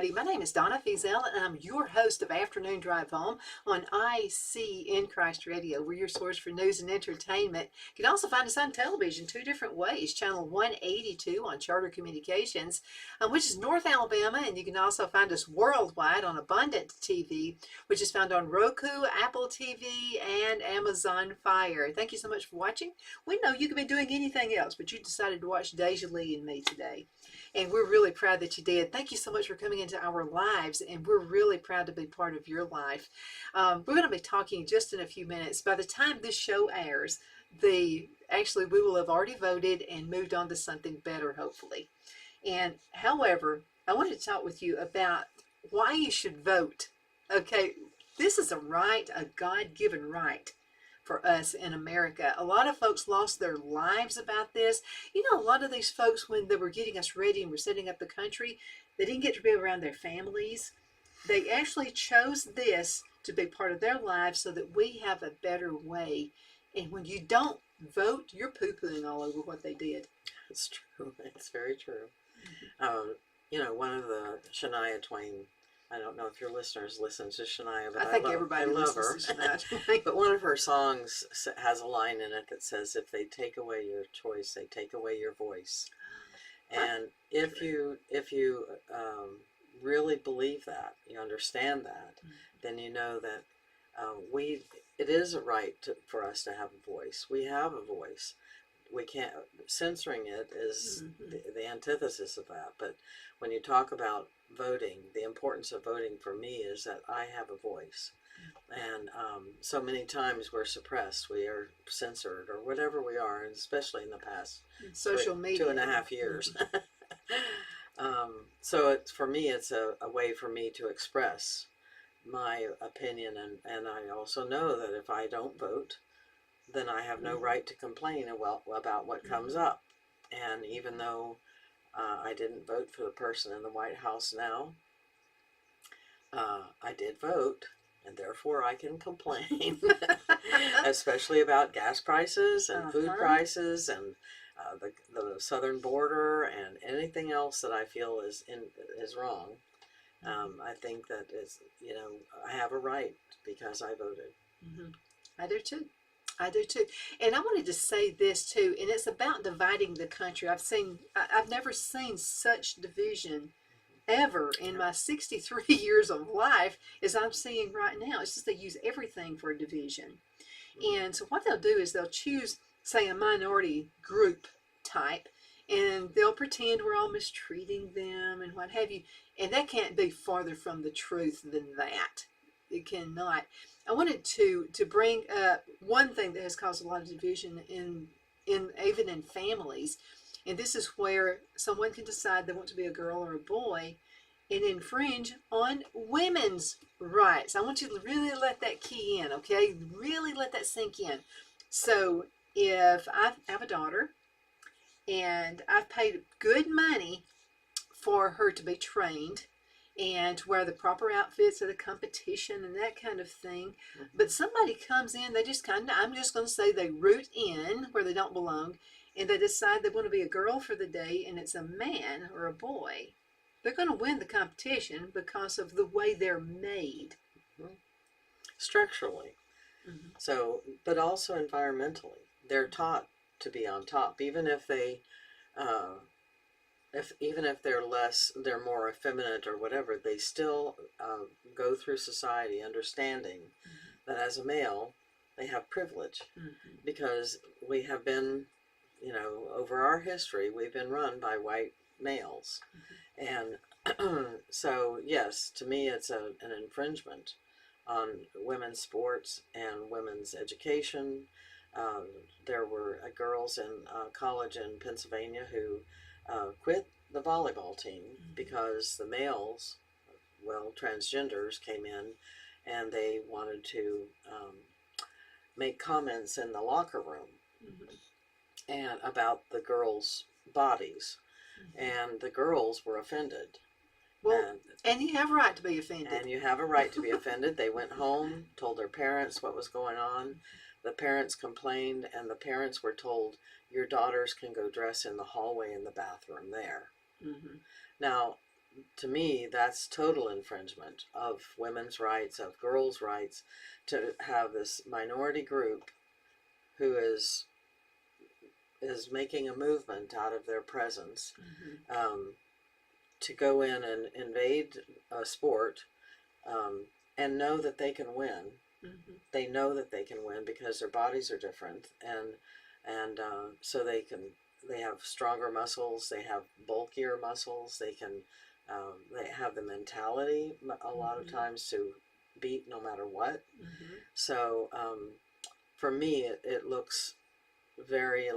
everybody. My name is Donna Fiesel, and I'm your host of Afternoon Drive Home on IC in Christ Radio. We're your source for news and entertainment. You can also find us on television two different ways. Channel 182 on Charter Communications, which is North Alabama, and you can also find us worldwide on Abundant TV, which is found on Roku, Apple TV, and Amazon Fire. Thank you so much for watching. We know you could be doing anything else, but you decided to watch DeJoly and me today. And we're really proud that you did. Thank you so much for coming into our lives, and we're really proud to be part of your life. We're going to be talking just in a few minutes. By the time this show airs, actually we will have already voted and moved on to something better, hopefully. And however, I wanted to talk with you about why you should vote. Okay, this is a right, a God-given right for us in America. A lot of folks lost their lives about this. You know, a lot of these folks, when they were getting us ready and were setting up the country, they didn't get to be around their families. They actually chose this to be part of their lives so that we have a better way. And when you don't vote, you're poo-pooing all over what they did. It's true. It's very true. You know, one of the Shania Twain, I don't know if your listeners listen to Shania, but I think everybody listens her. to Shania. But one of her songs has a line in it that says, "If they take away your choice, they take away your voice." And if you really believe that, you understand that, then you know that it is a right for us to have a voice. We have a voice. We can't, censoring it is the antithesis of that. But when you talk about voting, the importance of voting for me is that I have a voice. And so many times we're suppressed, we are censored, or whatever we are, and especially in the past social media 2.5 years. So for me, it's a way for me to express my opinion, and I also know that if I don't vote, then I have no right to complain about what comes up. And even though I didn't vote for the person in the White House now, I did vote, and therefore I can complain, especially about gas prices and food prices and the southern border and anything else that I feel is wrong. I think that I have a right because I voted. I do too. I do too. And I wanted to say this too, and it's about dividing the country. I've never seen such division ever in my 63 years of life as I'm seeing right now. It's just they use everything for a division. And so what they'll do is they'll choose, say, a minority group type, and they'll pretend we're all mistreating them and what have you. And that can't be farther from the truth than that. It cannot. I wanted to bring up one thing that has caused a lot of division even in families, and this is where someone can decide they want to be a girl or a boy and infringe on women's rights. I want you to really let that key in, okay? Really let that sink in. So if I have a daughter and I've paid good money for her to be trained and to wear the proper outfits at a competition and that kind of thing. But somebody comes in, they just I'm just going to say they root in where they don't belong, and they decide they want to be a girl for the day, and it's a man or a boy. They're going to win the competition because of the way they're made. Structurally. So, but also environmentally. They're taught to be on top, even if they... even if they're more effeminate or whatever, they still go through society understanding that as a male, they have privilege because we have been, over our history, we've been run by white males. And so, yes, to me, it's an infringement on women's sports and women's education. There were girls in college in Pennsylvania who quit the volleyball team because the males, transgenders, came in and they wanted to make comments in the locker room and about the girls' bodies, and the girls were offended. Well, and you have a right to be offended. And you have a right to be offended. They went home, told their parents what was going on. The parents complained, and the parents were told, your daughters can go dress in the hallway in the bathroom there. Now, to me, that's total infringement of women's rights, of girls' rights, to have this minority group who is making a movement out of their presence, to go in and invade a sport, and know that they can win. They know that they can win because their bodies are different, and so they have stronger muscles, they have bulkier muscles, they have the mentality a lot of times to beat no matter what. So for me, it looks very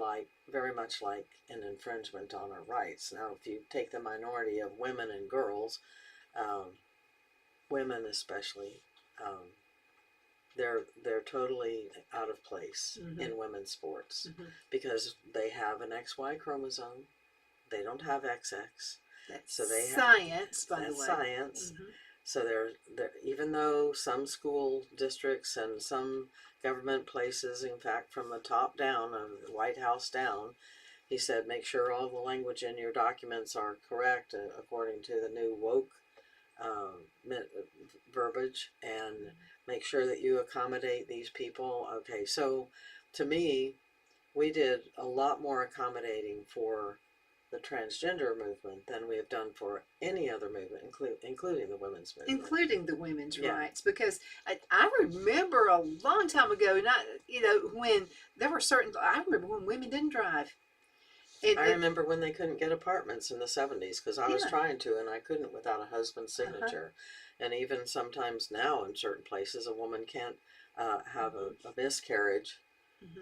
much like an infringement on our rights. Now, if you take the minority of women and girls, women especially, they're totally out of place in women's sports because they have an XY chromosome. They don't have XX. That's so they science, by the way. That's science. So they're even though some school districts and some government places, in fact, from the top down, the White House down, he said, make sure all the language in your documents are correct according to the new woke verbiage, and make sure that you accommodate these people. Okay, so to me, we did a lot more accommodating for the transgender movement than we have done for any other movement, including the women's movement. Including the women's rights, because I remember a long time ago, when there were I remember when women didn't drive. I remember when they couldn't get apartments in the 70s, because I was trying to, and I couldn't without a husband's signature. And even sometimes now in certain places, a woman can't have a miscarriage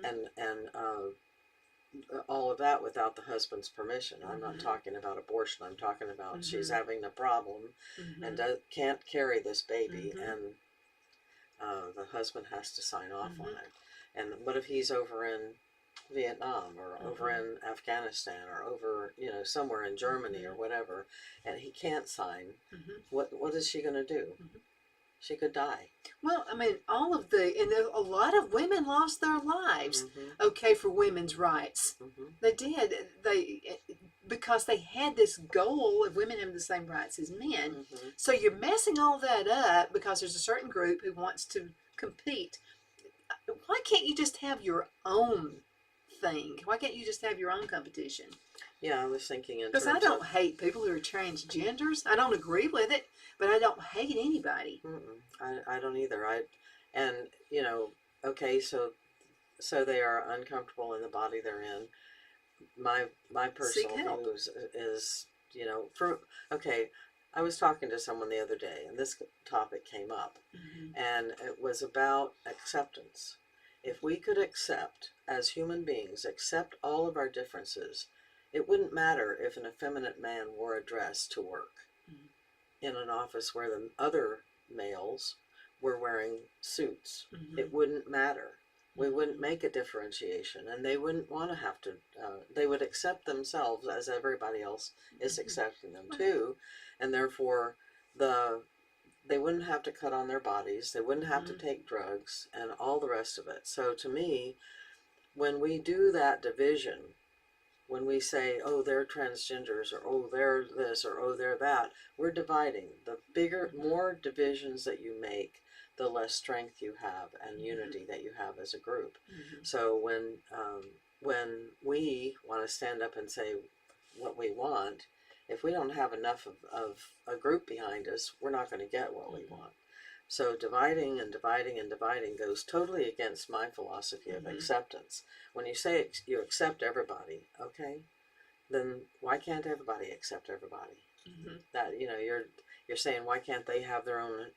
and all of that without the husband's permission. I'm not talking about abortion. I'm talking about she's having a problem and can't carry this baby, and the husband has to sign off on it. And what if he's over in Vietnam or over in Afghanistan or over, somewhere in Germany or whatever, and he can't sign? What is she going to do? She could die. Well, I mean, a lot of women lost their lives, for women's rights. They did. Because they had this goal of women having the same rights as men. So you're messing all that up because there's a certain group who wants to compete. Why can't you just have your own thing? Why can't you just have your own competition? Yeah, I was thinking in because I don't hate people who are transgenders. I don't agree with it, but I don't hate anybody. I don't either. Okay, so they are uncomfortable in the body they're in. My personal view is I was talking to someone the other day, and this topic came up, and it was about acceptance. If we could accept, as human beings, accept all of our differences, it wouldn't matter if an effeminate man wore a dress to work in an office where the other males were wearing suits. It wouldn't matter. We wouldn't make a differentiation, and they wouldn't want to have to, they would accept themselves as everybody else is accepting them too, and therefore they wouldn't have to cut on their bodies, they wouldn't have to take drugs, and all the rest of it. So to me, when we do that division, when we say, oh, they're transgenders, or oh, they're this, or oh, they're that, we're dividing. The more divisions that you make, the less strength you have and unity that you have as a group. So when we want to stand up and say what we want, if we don't have enough of a group behind us, we're not going to get what we want. So dividing and dividing and dividing goes totally against my philosophy of acceptance. When you say you accept everybody, okay, then why can't everybody accept everybody? That you're saying, why can't they have their own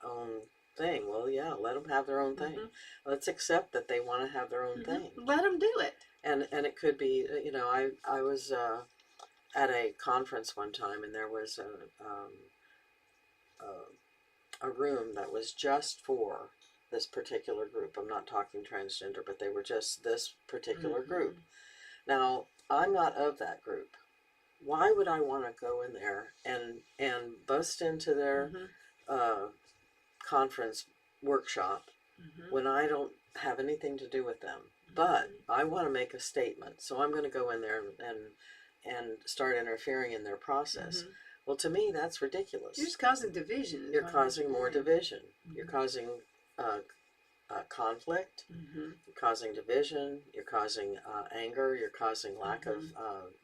thing? Well, yeah, let them have their own thing. Let's accept that they want to have their own thing. Let them do it. And it could be, I was at a conference one time, and there was a room that was just for this particular group. I'm not talking transgender, but they were just this particular group. Now, I'm not of that group. Why would I want to go in there and bust into their conference workshop when I don't have anything to do with them? But I want to make a statement, so I'm going to go in there and start interfering in their process. Well, to me, that's ridiculous. You're just causing division. You're causing more division. Mm-hmm. You're causing conflict. Mm-hmm. You're causing division. You're causing anger. You're causing lack of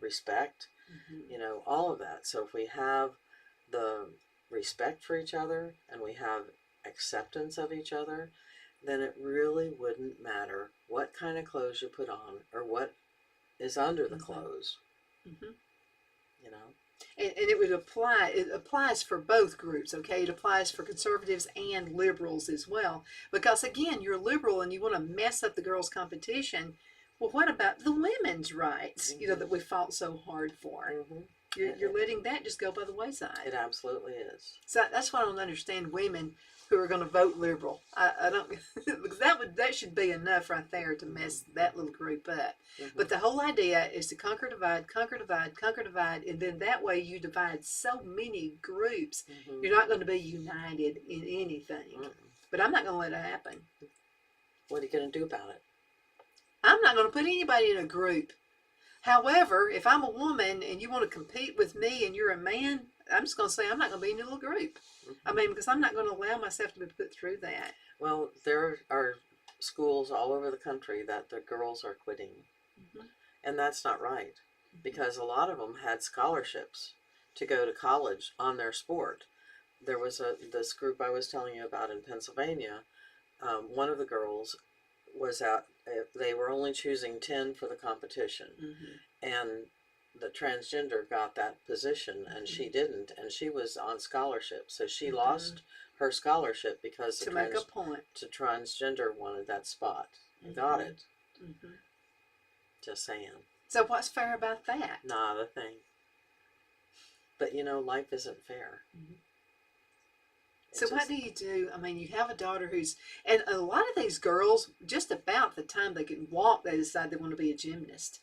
respect. Mm-hmm. You know, all of that. So if we have the respect for each other and we have acceptance of each other, then it really wouldn't matter what kind of clothes you put on or what is under the clothes. Mm-hmm. You know? And it applies for both groups, okay? It applies for conservatives and liberals as well. Because again, you're liberal and you want to mess up the girls' competition. Well, what about the women's rights, you know, that we fought so hard for? Mm-hmm. You're letting that just go by the wayside. It absolutely is. So that's why I don't understand women who are going to vote liberal. I don't, because that should be enough right there to mess that little group up. Mm-hmm. But the whole idea is to conquer, divide, and then that way you divide so many groups, you're not going to be united in anything. But I'm not going to let it happen. What are you going to do about it? I'm not going to put anybody in a group. However, if I'm a woman and you want to compete with me and you're a man, I'm just going to say I'm not going to be in a little group. I mean, because I'm not going to allow myself to be put through that. Well, there are schools all over the country that the girls are quitting. And that's not right, because a lot of them had scholarships to go to college on their sport. There was this group I was telling you about in Pennsylvania. One of the girls was out, they were only choosing 10 for the competition. And the transgender got that position and she didn't, and she was on scholarship. So she lost her scholarship because to make a point. To transgender wanted that spot. Got it. Just saying. So what's fair about that? Not a thing. But you know, life isn't fair. So what do you do? I mean, you have a daughter who's, and a lot of these girls, just about the time they can walk, they decide they want to be a gymnast.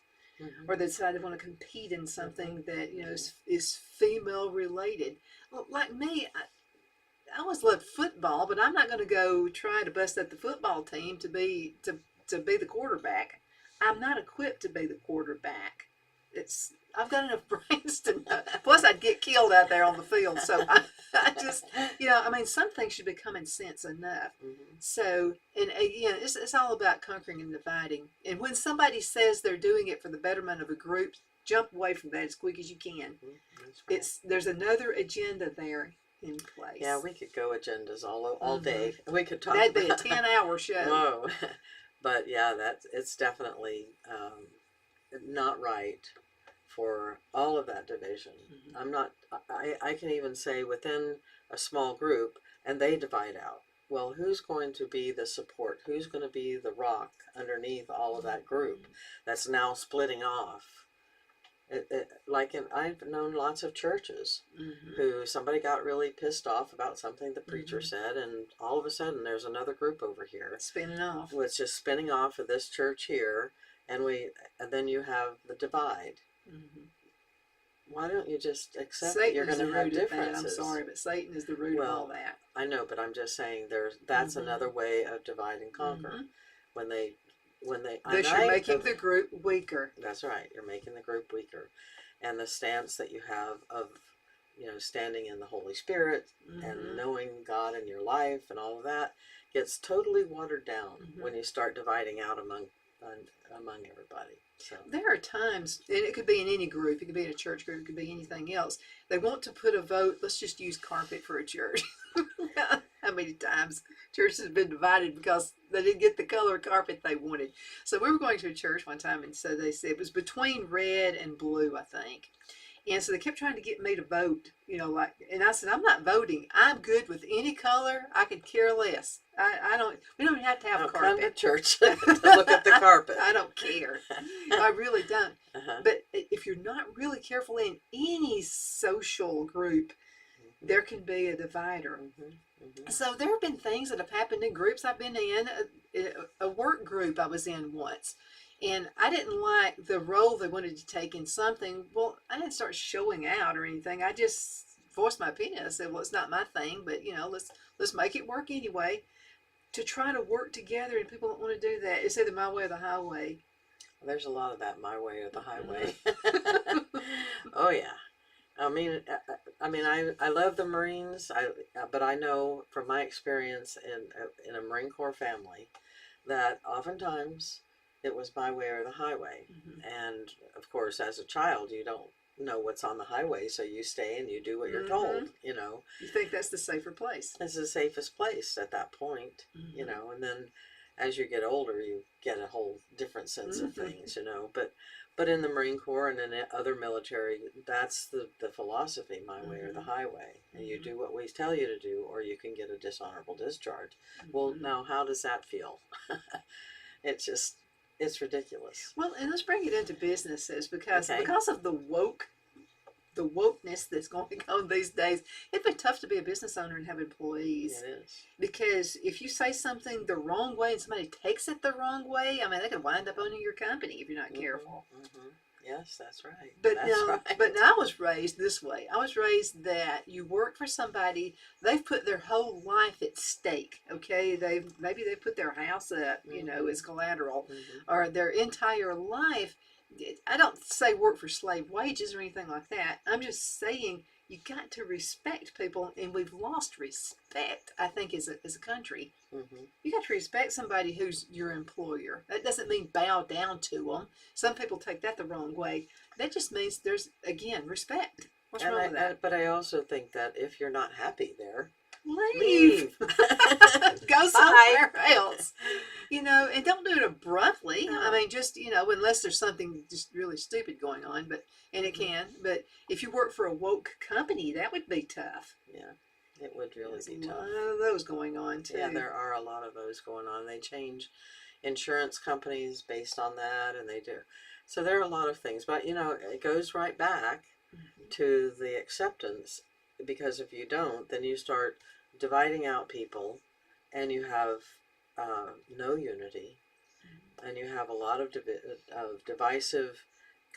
Or they decide they want to compete in something that, you know, is female related. Well, like me, I always loved football, but I'm not going to go try to bust up the football team to be the quarterback. I'm not equipped to be the quarterback. I've got enough brains to know. Plus, I'd get killed out there on the field. So I just, you know, I mean, some things should be common sense enough. So, and again, it's all about conquering and dividing. And when somebody says they're doing it for the betterment of a group, jump away from that as quick as you can. There's another agenda there in place. Yeah, we could go agendas all day. We could talk. That'd be a 10-hour show. Whoa. But yeah, it's definitely not right for all of that division. I can even say within a small group, and they divide out. Well, who's going to be the support? Who's going to be the rock underneath all of that group that's now splitting off? I've known lots of churches who somebody got really pissed off about something the preacher said, and all of a sudden there's another group over here spinning off. It's just spinning off of this church here, and then you have the divide. Why don't you just accept that you're going to have differences? I'm sorry, but Satan is the root of all that. I know, but I'm just saying that's another way of divide and conquer. When they you're making the group weaker. That's right. You're making the group weaker, and the stance that you have of, you know, standing in the Holy Spirit and knowing God in your life and all of that gets totally watered down when you start dividing out among everybody. So there are times, and it could be in any group, it could be in a church group, it could be anything else. They want to put a vote. Let's just use carpet for a church. How many times churches have been divided because they didn't get the color carpet they wanted? So we were going to a church one time, and so they said it was between red and blue, I think. And so they kept trying to get me to vote, you know, like, and I said, I'm not voting. I'm good with any color. I could care less. We don't even have to have a carpet. Come to church to look at the carpet. I don't care. I really don't. But if you're not really careful in any social group, there can be a divider. So there have been things that have happened in groups I've been in. A work group I was in once. And I didn't like the role they wanted to take in something. Well, I didn't start showing out or anything. I just voiced my opinion. I said, well, it's not my thing, but, you know, let's make it work anyway. To try to work together, and people don't want to do that. It's either my way or the highway. Well, there's a lot of that, my way or the highway. Oh, yeah. I mean, I mean, I love the Marines. But I know from my experience in a Marine Corps family that oftentimes it was my way or the highway. And of course, as a child, you don't know what's on the highway, so you stay and you do what you're told. You know, you think that's the safer place. it's the safest place at that point. You know, and then as you get older, you get a whole different sense of things. You know, but in the Marine Corps and in other military, that's the philosophy, my way or the highway. And you do what we tell you to do, or you can get a dishonorable discharge. Well, now, how does that feel? It's ridiculous. Well, and let's bring it into businesses because of the wokeness that's going on these days, it'd be tough to be a business owner and have employees. It is. Because if you say something the wrong way and somebody takes it the wrong way, I mean, they could wind up owning your company if you're not careful. Yes, that's right. But I was raised this way. I was raised that you work for somebody, they've put their whole life at stake. Okay, maybe they put their house up, you know, as collateral, or their entire life. I don't say work for slave wages or anything like that. I'm just saying you got to respect people, and we've lost respect, I think, as a country. You got to respect somebody who's your employer. That doesn't mean bow down to them. Some people take that the wrong way. That just means there's, again, respect. What's wrong with that? But I also think that if you're not happy there, leave. Go somewhere else. You know, and don't do it abruptly. No. I mean, just, you know, unless there's something just really stupid going on, and it can. But if you work for a woke company, that would be tough. Yeah, it would really be tough. A lot of those going on too. Yeah, there are a lot of those going on. They change insurance companies based on that, and they do. So there are a lot of things, but you know, it goes right back to the acceptance, because if you don't, then you start dividing out people, and you have no unity, and you have a lot of divisive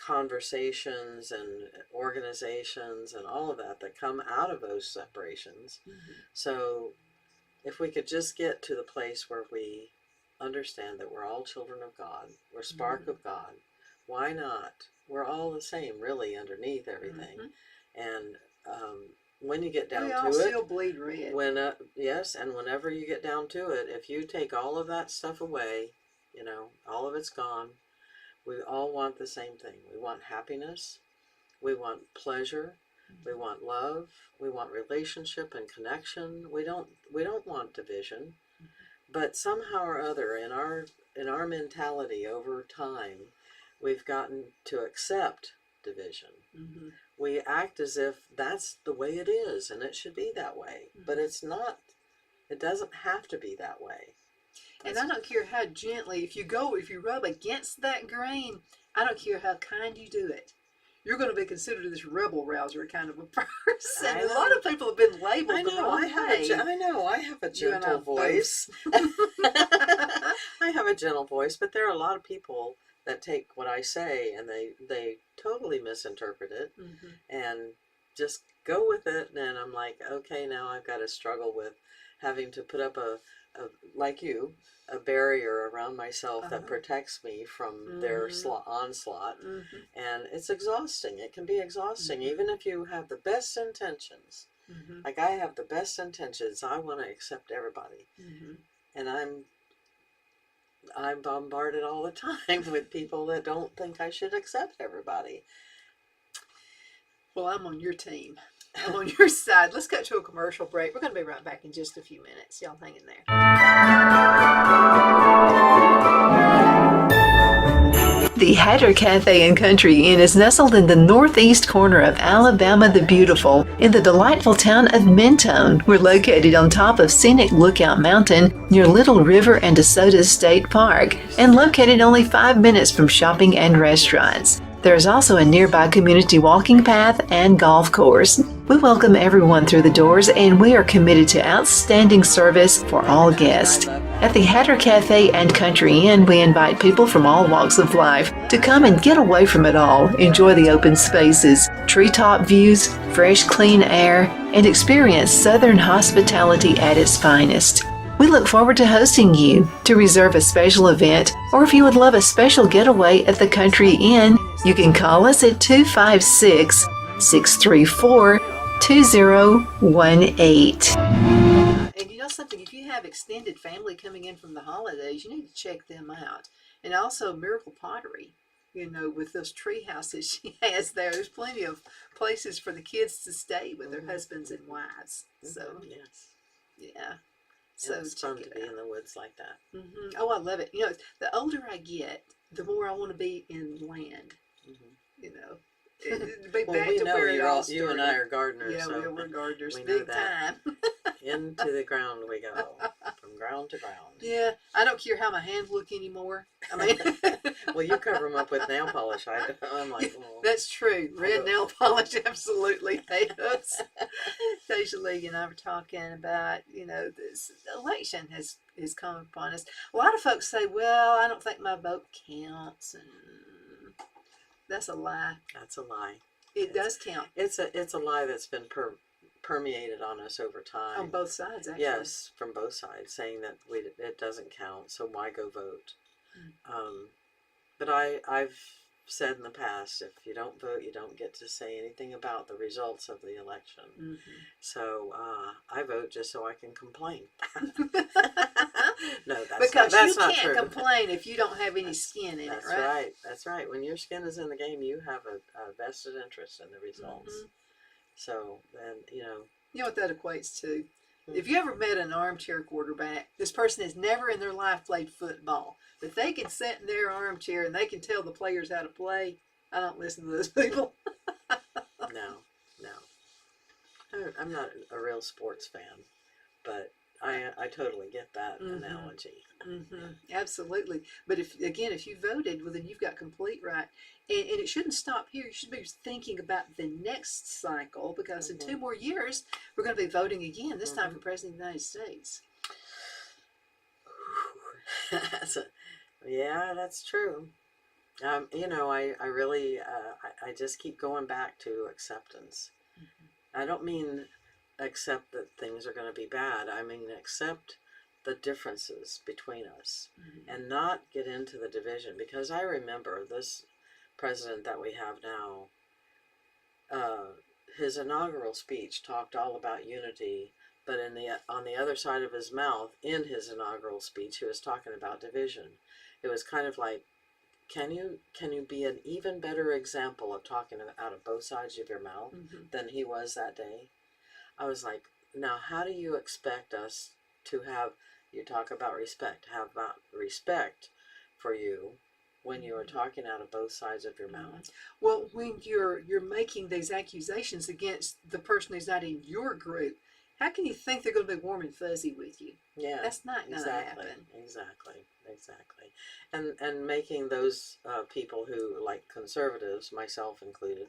conversations and organizations and all of that come out of those separations. So if we could just get to the place where we understand that we're all children of God, we're spark of God, why not? We're all the same, really, underneath everything. And when you get down to it, still bleed red. Yes, and whenever you get down to it, if you take all of that stuff away, you know, all of it's gone. We all want the same thing. We want happiness. We want pleasure. We want love. We want relationship and connection. We don't want division. But somehow or other, in our mentality over time, we've gotten to accept division. We act as if that's the way it is, and it should be that way. But it's not. It doesn't have to be that way. And I don't care how gently, if you rub against that grain, I don't care how kind you do it. You're going to be considered this rebel rouser kind of a person. A lot of people have been labeled the wrong way. I have a gentle voice. I have a gentle voice, but there are a lot of people that take what I say and they totally misinterpret it and just go with it. And I'm like, okay, now I've got to struggle with having to put up a barrier around myself that protects me from their onslaught. And it's exhausting. It can be exhausting, even if you have the best intentions. Like I have the best intentions. I want to accept everybody. And I'm bombarded all the time with people that don't think I should accept everybody. Well, I'm on your team. I'm on your side. Let's cut to a commercial break. We're going to be right back in just a few minutes. Y'all hang in there. The Hatter Cafe and Country Inn is nestled in the northeast corner of Alabama the Beautiful in the delightful town of Mentone. We're located on top of scenic Lookout Mountain near Little River and DeSoto State Park and located only 5 minutes from shopping and restaurants. There is also a nearby community walking path and golf course. We welcome everyone through the doors, and we are committed to outstanding service for all guests. At the Hatter Cafe and Country Inn, we invite people from all walks of life to come and get away from it all, enjoy the open spaces, treetop views, fresh, clean air, and experience Southern hospitality at its finest. We look forward to hosting you. To reserve a special event, or if you would love a special getaway at the Country Inn, you can call us at 256-634-2634 2018. And you know something, if you have extended family coming in from the holidays, you need to check them out. And also Miracle Pottery, you know, with those tree houses she has there. There's plenty of places for the kids to stay with their husbands and wives. So, yes. yeah. So So it's check fun to it be out. in the woods like that. Oh, I love it. You know, the older I get, the more I want to be in land. You know, be Well, back we to know where it all you and I started. are gardeners, Yeah, so we're gardeners, we know big that. time. Into the ground we go, from ground to ground. Yeah, I don't care how my hands look anymore. I mean, Well, you cover them up with nail polish. I'm yeah, like, well, that's true. Red nail polish absolutely helps. DeJoly and I were talking about, you know, this election has come upon us. A lot of folks say, "Well, I don't think my vote counts," and that's a lie. that's a lie. It does count It's a lie that's been permeated on us over time. on both sides, actually. Yes, from both sides, saying that it doesn't count, so why go vote? But I've said in the past, if you don't vote, you don't get to say anything about the results of the election. So I vote just so I can complain. No, Because that's you not can't true. complain if you don't have any skin in it, That's right? right. That's right. When your skin is in the game, you have a vested interest in the results. So then, You know what that equates to? If you ever met an armchair quarterback, this person has never in their life played football, but they can sit in their armchair and they can tell the players how to play. I don't listen to those people. No. I'm not a real sports fan, but I totally get that analogy. Absolutely. But if you voted, well, then you've got complete right. And it shouldn't stop here. You should be thinking about the next cycle because in 2 more years, we're going to be voting again, this time for President of the United States. Yeah, that's true. I really, I just keep going back to acceptance. I don't mean accept that things are going to be bad. I mean accept the differences between us and not get into the division. Because I remember this president that we have now, his inaugural speech talked all about unity, but on the other side of his mouth, in his inaugural speech, he was talking about division. It was kind of like, can you be an even better example of talking out of both sides of your mouth than he was that day? I was like, now how do you expect us to have, you talk about respect, have about respect for you when you are talking out of both sides of your mouth? Well, when you're making these accusations against the person who's not in your group, how can you think they're going to be warm and fuzzy with you? Yeah, that's not going to happen. Exactly. And making those people who, like conservatives, myself included,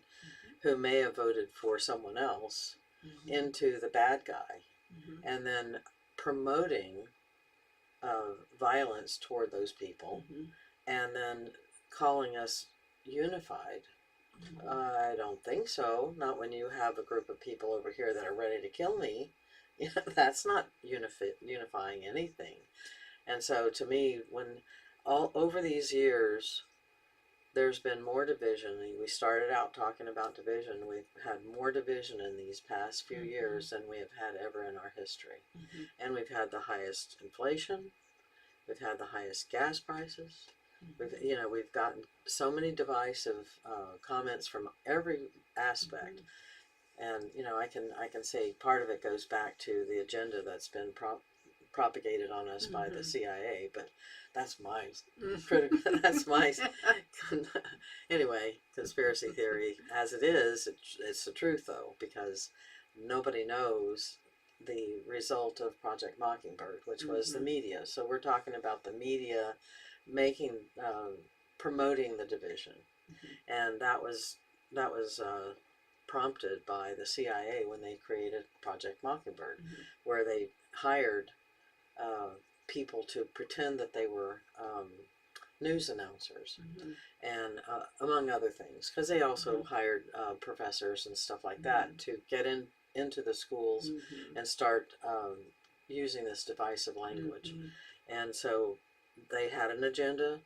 who may have voted for someone else, into the bad guy, and then promoting violence toward those people, and then calling us unified. I don't think so. Not when you have a group of people over here that are ready to kill me. That's not unifying anything. And so to me, when all over these years, there's been more division. We started out talking about division. We've had more division in these past few years than we have had ever in our history. And we've had the highest inflation. We've had the highest gas prices. We've gotten so many divisive comments from every aspect. And I can say part of it goes back to the agenda that's been propagated on us by the CIA, but that's my critical. That's my anyway, conspiracy theory as it is. It's the truth though, because nobody knows the result of Project Mockingbird, which was the media. So we're talking about the media making promoting the division, and that was prompted by the CIA when they created Project Mockingbird, where they hired people to pretend that they were news announcers, and among other things, because they also hired professors and stuff like that to get into the schools and start using this divisive language. And so they had an agenda.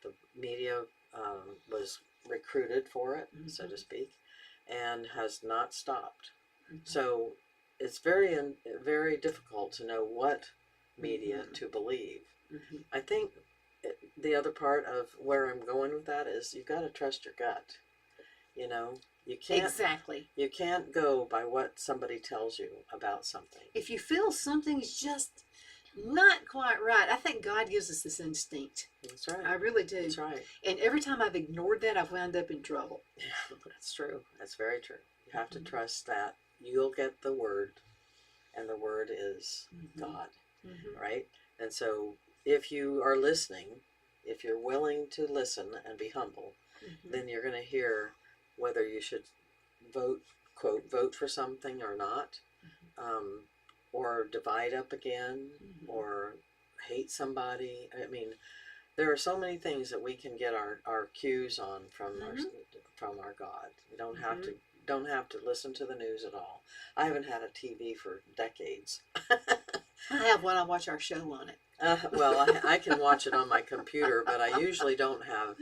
The media was recruited for it, so to speak. and has not stopped. Mhm. So it's very difficult to know what media Mhm. to believe. Mhm. I think the other part of where I'm going with that is you've got to trust your gut. You know, you can't Exactly. you can't go by what somebody tells you about something. If you feel something's just not quite right, I think God gives us this instinct. That's right. I really do. That's right. And every time I've ignored that, I've wound up in trouble. Yeah, that's true. That's very true. You have to Mhm. trust that you'll get the word, and the word is Mhm. God, Mhm. right? And so if you are listening, if you're willing to listen and be humble, Mhm. then you're going to hear whether you should vote, quote, vote for something or not, um, or divide up again, Mhm. or hate somebody. I mean, there are so many things that we can get our cues on Mhm. from our God. We Mhm. don't have to listen to the news at all. I haven't had a TV for decades. I have one. I watch our show on it. Well, I can watch it on my computer, but I usually don't have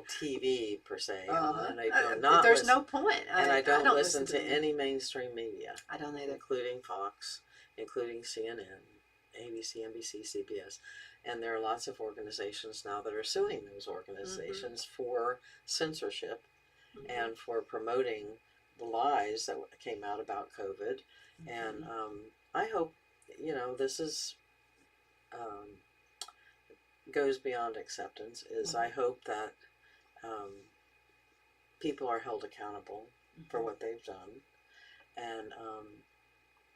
TV per se on, and I do not There's listen. no point. And I I don't don't listen listen to to them. any mainstream media, I don't either. including Fox, including CNN, ABC, NBC, CBS. And there are lots of organizations now that are suing those organizations for censorship Mhm. and for promoting the lies that came out about COVID. And I hope, this is um, goes beyond acceptance. Is I hope that um, people are held accountable for what they've done, and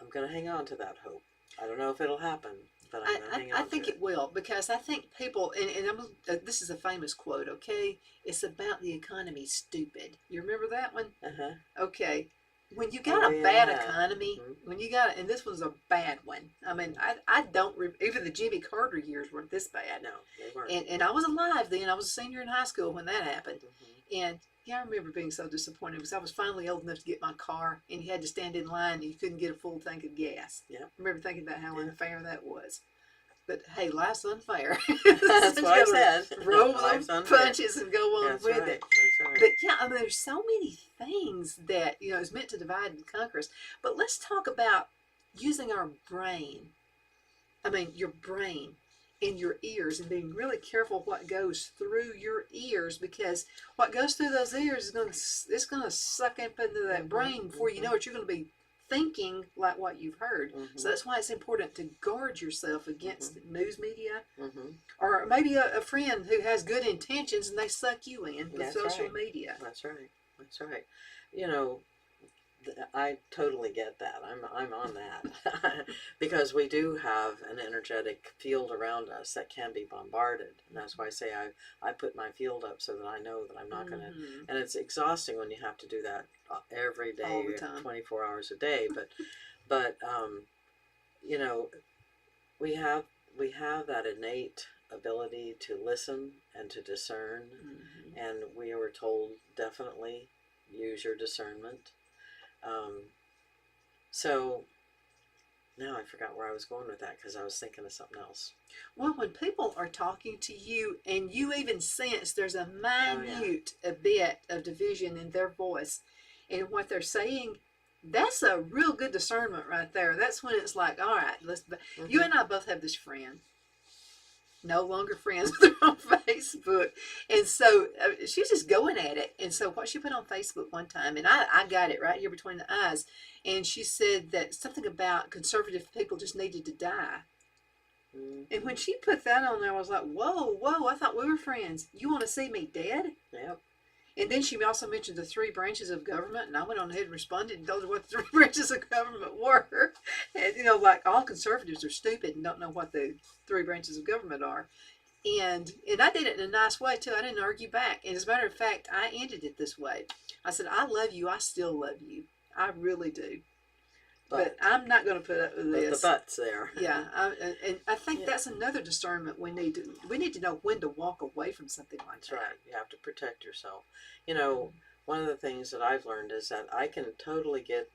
I'm going to hang on to that hope. I don't know if it'll happen, but I'm going to hang I on to think it. it will, because I think people, and this is a famous quote, okay? It's about the economy, stupid. You remember that one? Uh-huh. Okay. When you Oh, got a bad yeah. economy, when you got, and this was a bad one. I mean, I don't, even the Jimmy Carter years weren't this bad. No, they weren't. And I was alive then. I was a senior in high school when that happened. Mm-hmm. And yeah, I remember being so disappointed because I was finally old enough to get my car, and you had to stand in line and you couldn't get a full tank of gas. Yeah. I remember thinking about how Yeah. unfair that was. But hey, life's unfair. That's what I said. Roll Life's those unfair. punches and go on That's with right. it. That's right. But yeah, I mean, there's so many things that is meant to divide and conquer us. But let's talk about using our brain. I mean, your brain and your ears, and being really careful what goes through your ears, because what goes through those ears is going to suck up into that brain before you know it. You're going to be thinking like what you've heard. So that's why it's important to guard yourself against news media, or maybe a friend who has good intentions and they suck you in with social media. That's right. That's right. I totally get that. I'm on that because we do have an energetic field around us that can be bombarded, and that's why I say I put my field up so that I know that I'm not going to. And it's exhausting when you have to do that every day, all the time, 24 hours a day. But you know, we have that innate ability to listen and to discern, and we were told definitely use your discernment. So now I forgot where I was going with that because I was thinking of something else. Well, when people are talking to you and you even sense there's a minute a bit of division in their voice and what they're saying, that's a real good discernment right there. That's when it's like, all right, you and I both have this friend, no longer friends with her on Facebook. And so she's just going at it. And so what she put on Facebook one time, and I got it right here between the eyes, and she said that something about conservative people just needed to die. And when she put that on there, I was like, whoa, I thought we were friends. You want to see me dead? Yep. And then she also mentioned the three branches of government, and I went on ahead and responded and told her what the three branches of government were. And, like all conservatives are stupid and don't know what the three branches of government are. And I did it in a nice way, too. I didn't argue back. And as a matter of fact, I ended it this way. I said, I love you. I still love you. I really do. But I'm not going to put up with this. The but's there. Yeah, and I think that's another discernment we need to know when to walk away from something like that. That's right. You have to protect yourself. One of the things that I've learned is that I can totally get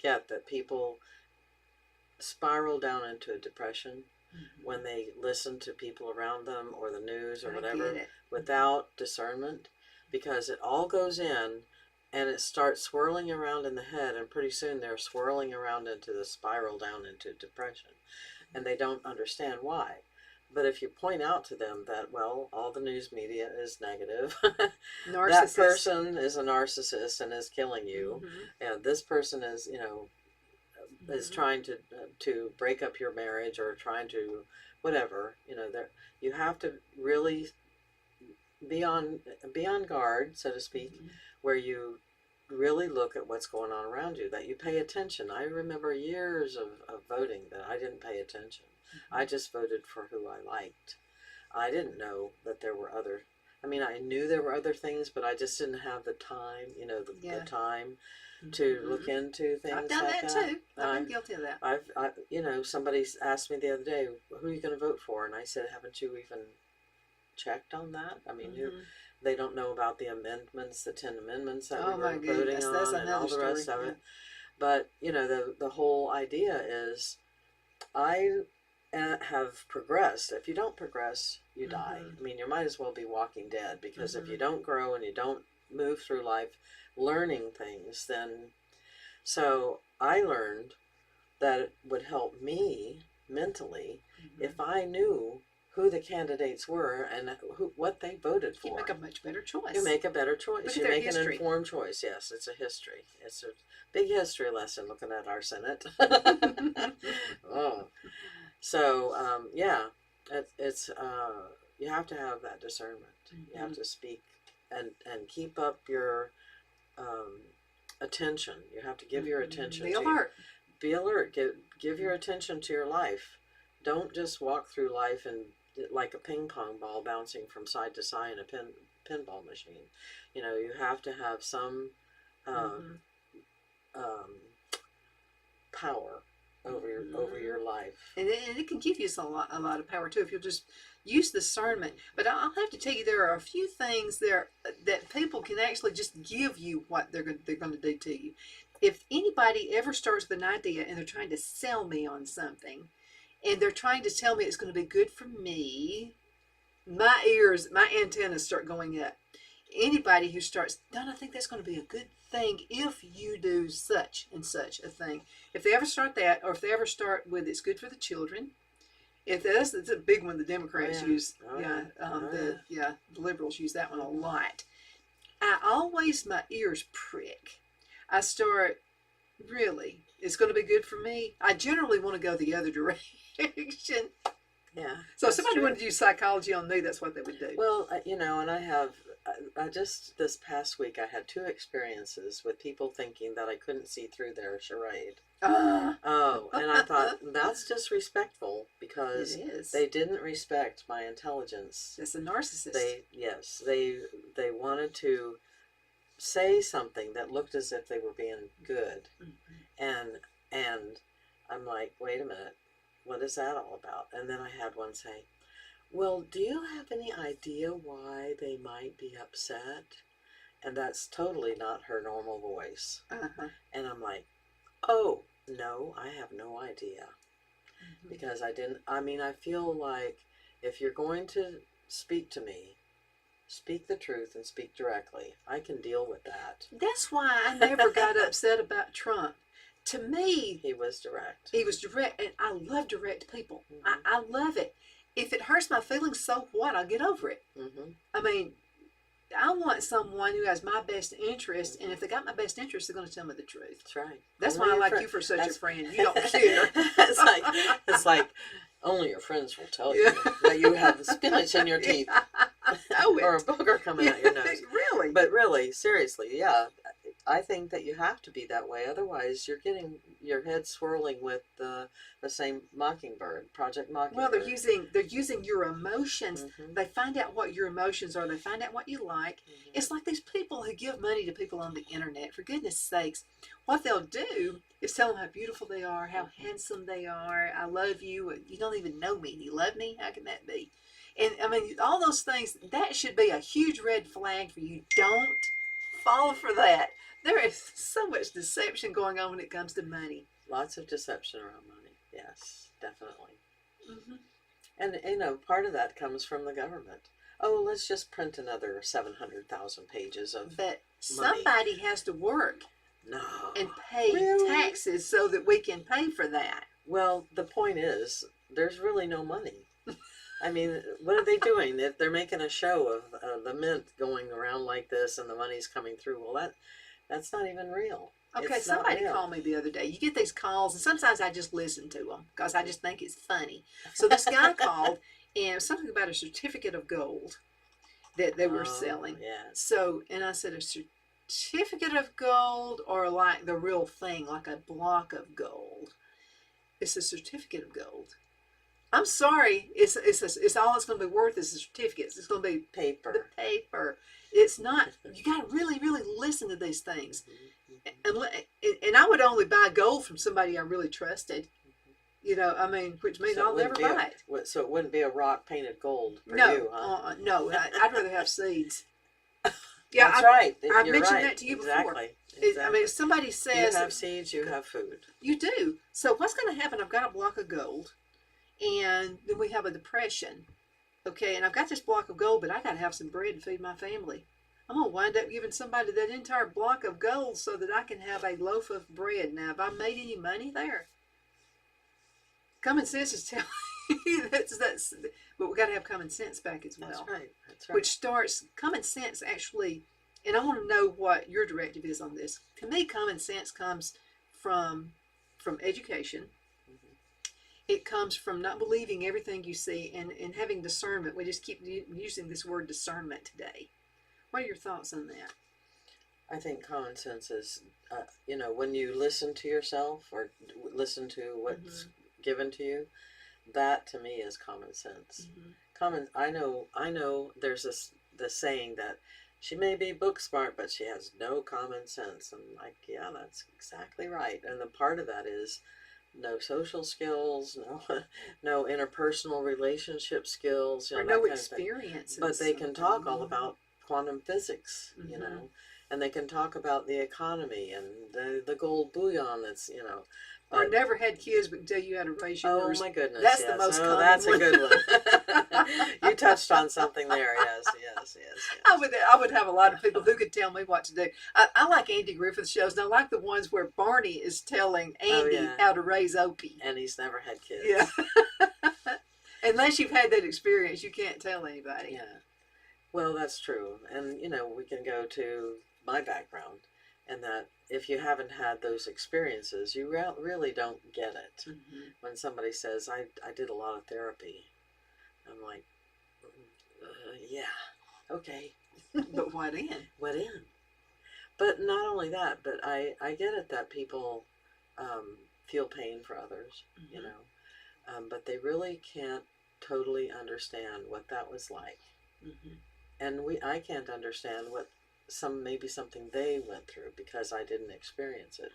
that people spiral down into a depression when they listen to people around them or the news or whatever without discernment, because it all goes in and it starts swirling around in the head, and pretty soon they're swirling around into the spiral down into depression, and they don't understand why. But if you point out to them that, well, all the news media is negative, that Narcissist. person is a narcissist and is killing you, Mm-hmm. and this person is, you know, is Mm-hmm. trying to break up your marriage or trying to whatever, you know, there you have to really be on guard, so to speak, Mm-hmm. where you really look at what's going on around you, that you pay attention. I remember years of voting that I didn't pay attention. I just voted for who I liked. I didn't know that there were other, I mean, I knew there were other things, but I just didn't have the time, you know, the Yeah. time to look Mm-hmm. into things I've done like that that. too. I've been guilty of that. You know, somebody asked me the other day, who are you going to vote for? And I said, haven't you even checked on that? I mean, who, Mm-hmm. they don't know about the amendments, the 10 amendments that we Oh my were voting goodness, that's on and all another the story. rest of Yeah. it. But, you know, the whole idea is I have progressed. If you don't progress, you die. Mm-hmm. I mean, you might as well be walking dead, because if Mm-hmm. you don't grow and you don't move through life learning things, then. So I learned that it would help me mentally Mm-hmm. if I knew who the candidates were and what they voted You for. make a much better choice. You make a better choice. Look at You their make an history. informed choice. Yes, it's a history. It's a big history lesson looking at our Senate. Oh, so yeah, it's you have to have that discernment. You have to speak and keep up your um, attention. You have to give your attention. Be alert. Be alert. Give your attention to your life. Don't just walk through life and like a ping pong ball bouncing from side to side in a pinball machine. You know, you have to have some um, power over your life. And it can give you a lot of power too if you'll just use discernment. But I'll have to tell you, there are a few things there that people can actually just give you what they're going to do to you. If anybody ever starts with an idea and they're trying to sell me on something, and they're trying to tell me it's going to be good for me, my ears, my antennas start going up. Anybody who starts, don't I think that's going to be a good thing if you do such and such a thing. If they ever start that, or if they ever start with it's good for the children, if that's a big one the Democrats use, the liberals use that one a lot. I always, my ears prick. I start, really, it's going to be good for me. I generally want to go the other direction. Yeah. So if somebody wanted to use psychology on me, that's what they would do. Well, you know, and I just this past week I had two experiences with people thinking that I couldn't see through their charade. Oh, and I thought that's disrespectful, because they didn't respect my intelligence. It's a narcissist. They wanted to say something that looked as if they were being good, and I'm like, wait a minute, what is that all about? And then I had one say, well, do you have any idea why they might be upset? And that's totally not her normal voice. And I'm like, oh, no, I have no idea. Because I feel like if you're going to speak to me, speak the truth and speak directly. I can deal with that. That's why I never got upset about Trump. To me, he was direct. He was direct, and I love direct people. I love it. If it hurts my feelings, so what? I'll get over it. I mean, I want someone who has my best interest, and if they got my best interest, they're going to tell me the truth. That's right. That's why I like you for such a friend. You don't care. it's like only your friends will tell you that you have spinach in your teeth, or a booger coming out your nose. Really? But really, seriously, yeah. I think that you have to be that way. Otherwise, you're getting your head swirling with the same Mockingbird, Project Mockingbird. Well, they're using your emotions. They find out what your emotions are. They find out what you like. It's like these people who give money to people on the internet. For goodness sakes, what they'll do is tell them how beautiful they are, how handsome they are. I love you. You don't even know me. You love me? How can that be? And I mean, all those things, that should be a huge red flag for you. Don't fall for that. There is so much deception going on when it comes to money. Lots of deception around money. Yes, definitely. And, you know, part of that comes from the government. oh, let's just print another 700,000 pages of But money. somebody has to work No. and pay Really? taxes so that we can pay for that. Well, the point is, there's really no money. I mean, what are they doing? If they're making a show of the mint going around like this and the money's coming through, well, that's not even real. Okay, It's not somebody real. called me the other day. You get these calls, and sometimes I just listen to them because I just think it's funny. So this guy called, and it was something about a certificate of gold that they were selling. Yeah. So, and I said, a certificate of gold or like the real thing, like a block of gold? It's a certificate of gold. I'm sorry, it's all it's going to be worth is the certificates. It's going to be Paper. the paper. It's not. You got to really, really listen to these things. And I would only buy gold from somebody I really trusted. You know, I mean, which means So it I'll never wouldn't be buy it. So it wouldn't be a rock painted gold for No, you, huh? no, I'd rather have seeds. Yeah, That's right. I've You're mentioned right. that to you before. Exactly. I mean, if somebody You says have seeds, you have food. you do. So what's going to happen? I've got a block of gold, and then we have a depression. Okay, and I've got this block of gold, but I got to have some bread to feed my family. I'm going to wind up giving somebody that entire block of gold so that I can have a loaf of bread. Now, have I made any money there? Common sense is telling you that's but we got to have common sense back as well. That's right. That's right. Which starts, common sense actually, and I want to know what your directive is on this. To me, common sense comes from education. It comes from not believing everything you see and having discernment. We just keep using this word discernment today. What are your thoughts on that? I think common sense is, when you listen to yourself or listen to what's given to you, that to me is common sense. I know there's the saying that she may be book smart, but she has no common sense. I'm like, yeah, that's exactly right. And the part of that is no social skills, no interpersonal relationship skills, or no experience. But they can talk all about quantum physics, and they can talk about the economy and the gold bullion that's, or never had kids but can tell you how to raise yours. Oh my goodness. That's the most common that's one. a good one. You touched on something there. Yes. I would have a lot of people who could tell me what to do. I like Andy Griffith shows, and I like the ones where Barney is telling Andy how to raise Opie. And he's never had kids. Yeah. Unless you've had that experience, you can't tell anybody. Yeah. Well, that's true. And, we can go to my background, and that if you haven't had those experiences, you really don't get it. When somebody says, I did a lot of therapy, I'm like, yeah, okay. But what in? What in? But not only that, but I get it that people feel pain for others, but they really can't totally understand what that was like. And I can't understand what maybe something they went through because I didn't experience it.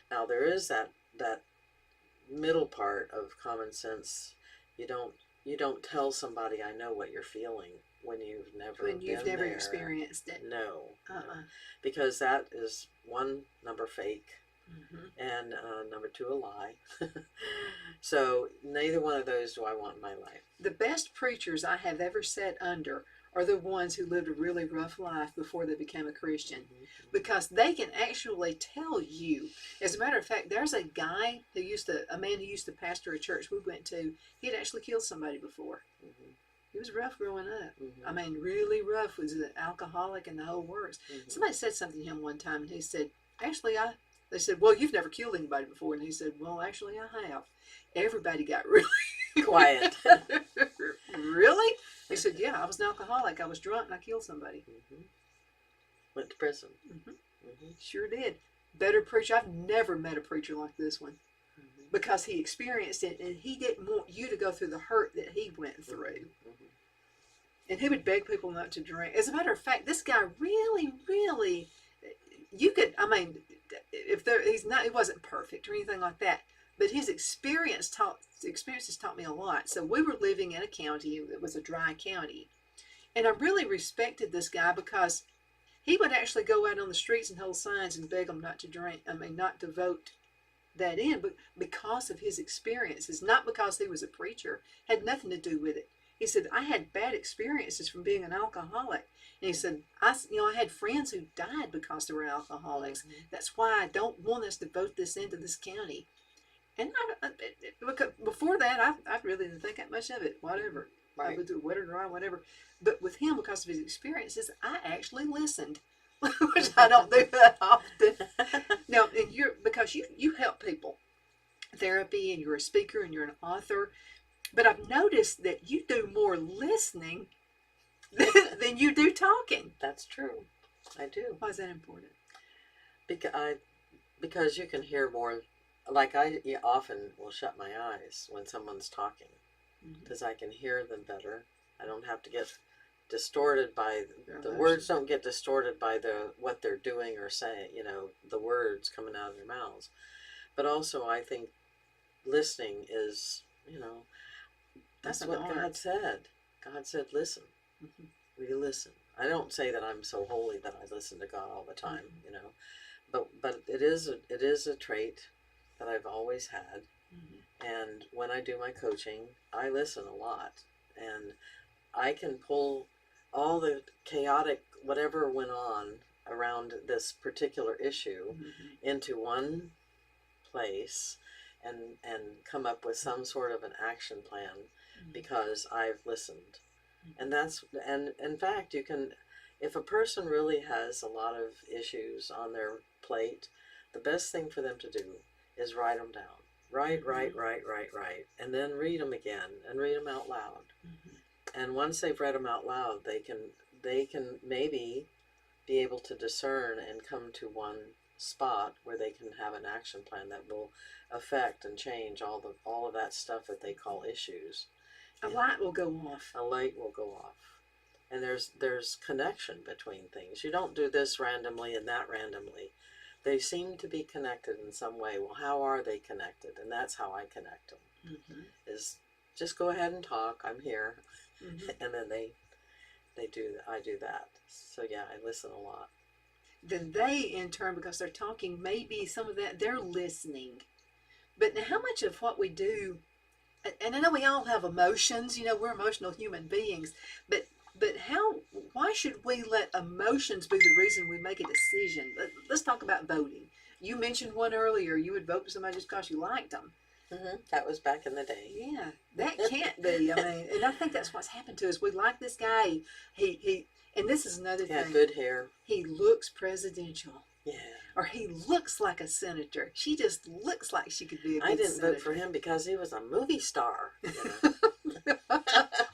Now there is that middle part of common sense. You don't tell somebody I know what you're feeling when you've never experienced it. No, because that is one, number fake, and number two, a lie. So neither one of those do I want in my life. The best preachers I have ever sat under are the ones who lived a really rough life before they became a Christian, because they can actually tell you. As a matter of fact, there's a guy a man who used to pastor a church we went to. He had actually killed somebody before. He was rough growing up. I mean, really rough. Was an alcoholic and the whole works. Somebody said something to him one time, and he said, "Actually, They said, well, you've never killed anybody before," and he said, "Well, actually, I have." Everybody got really quiet. Really? He said, "Yeah, I was an alcoholic. I was drunk and I killed somebody." Went to prison. Sure did. Better preacher. I've never met a preacher like this one, because he experienced it and he didn't want you to go through the hurt that he went through. And he would beg people not to drink. As a matter of fact, this guy really, really, he wasn't perfect or anything like that, but his experiences taught me a lot. So we were living in a county that was a dry county, and I really respected this guy because he would actually go out on the streets and hold signs and beg them not to drink. Not to vote that in, but because of his experiences, not because he was a preacher, had nothing to do with it. He said, I had bad experiences from being an alcoholic. And he said, I had friends who died because they were alcoholics. Mm-hmm. That's why I don't want us to vote this into this county. And because before that, I really didn't think that much of it. Whatever. I Right. would do wet or dry, whatever. But with him, because of his experiences, I actually listened, which I don't do that often. Now, and because you help people, therapy, and you're a speaker and you're an author. But I've noticed that you do more listening than you do talking. That's true. I do. Why is that important? Because you can hear more. Like I often will shut my eyes when someone's talking because I can hear them better. I don't have to get distorted by the words. Don't get distorted by what they're doing or saying. The words coming out of their mouths. But also, I think listening is, that's what God said. God said, listen. Mm-hmm. We listen. I don't say that I'm so holy that I listen to God all the time, but it is a trait that I've always had. Mm-hmm. And when I do my coaching, I listen a lot, and I can pull all the chaotic whatever went on around this particular issue into one place and come up with some sort of an action plan because I've listened. And in fact, you can, if a person really has a lot of issues on their plate, the best thing for them to do is write them down. Write, and then read them again and read them out loud. And once they've read them out loud, they can maybe be able to discern and come to one spot where they can have an action plan that will affect and change all of that stuff that they call issues. A light will go off. A light will go off. And there's connection between things. You don't do this randomly and that randomly. They seem to be connected in some way. Well, how are they connected? And that's how I connect them. Is just go ahead and talk. I'm here. And then I do that. So yeah, I listen a lot. Then they, in turn, because they're talking, maybe some of that, they're listening. But now how much of what we do, and I know we all have emotions, we're emotional human beings, but why should we let emotions be the reason we make a decision? Let's talk about voting. You mentioned one earlier. You would vote for somebody just because you liked them. That was back in the day. Yeah, that can't be. I mean, and I think that's what's happened to us. We like this guy. He and this is another thing. Yeah, good hair. He looks presidential. Yeah. Or he looks like a senator. She just looks like she could be a good senator. I didn't vote for him because he was a movie star.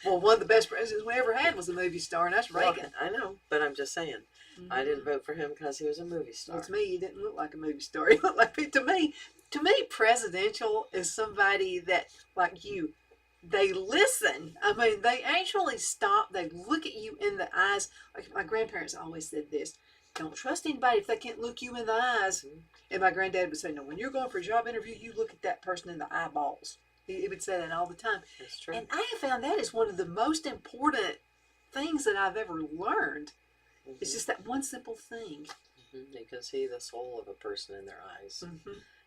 Well, one of the best presidents we ever had was a movie star, and that's Reagan. Well, I know, but I'm just saying. I didn't vote for him because he was a movie star. Well, to me, he didn't look like a movie star. He looked like, to me, presidential is somebody that, like you, they listen. I mean, they actually stop. They look at you in the eyes. Like my grandparents always said this: don't trust anybody if they can't look you in the eyes. And my granddad would say, no, when you're going for a job interview, you look at that person in the eyeballs. He would say that all the time. That's true. And I have found that is one of the most important things that I've ever learned. It's just that one simple thing. You can see the soul of a person in their eyes.